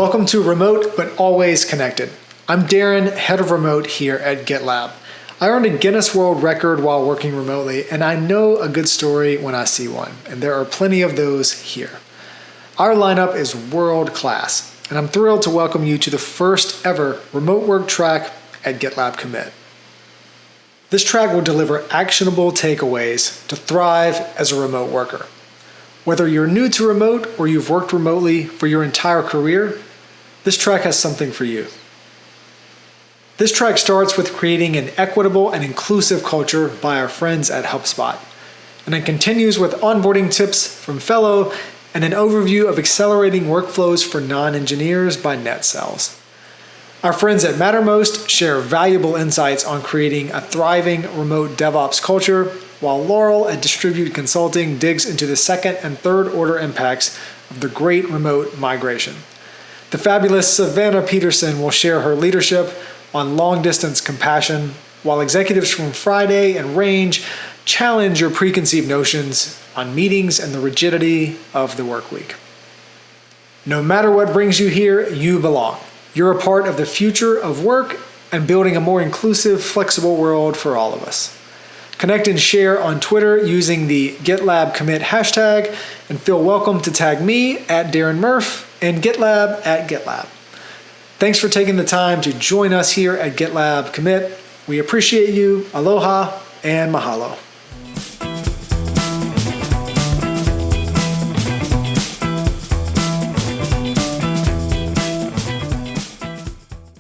Welcome to Remote But Always Connected. I'm Darren, head of remote here at GitLab. I earned a Guinness World Record while working remotely, and I know a good story when I see one, and there are plenty of those here. Our lineup is world class, and I'm thrilled to welcome you to the first ever remote work track at GitLab Commit. This track will deliver actionable takeaways to thrive as a remote worker. Whether you're new to remote or you've worked remotely for your entire career, this track has something for you. This track starts with creating an equitable and inclusive culture by our friends at HubSpot, and it continues with onboarding tips from Fellow and an overview of accelerating workflows for non-engineers by NetCells. Our friends at Mattermost share valuable insights on creating a thriving remote DevOps culture, while Laurel at Distributed Consulting digs into the second and third order impacts of the great remote migration. The fabulous Savannah Peterson will share her leadership on long-distance compassion, while executives from Friday and Range challenge your preconceived notions on meetings and the rigidity of the work week. No matter what brings you here, you belong. You're a part of the future of work and building a more inclusive, flexible world for all of us. Connect and share on Twitter using the GitLab commit hashtag, and feel welcome to tag me at Darren Murph and GitLab at GitLab. Thanks for taking the time to join us here at GitLab Commit. We appreciate you. Aloha and mahalo.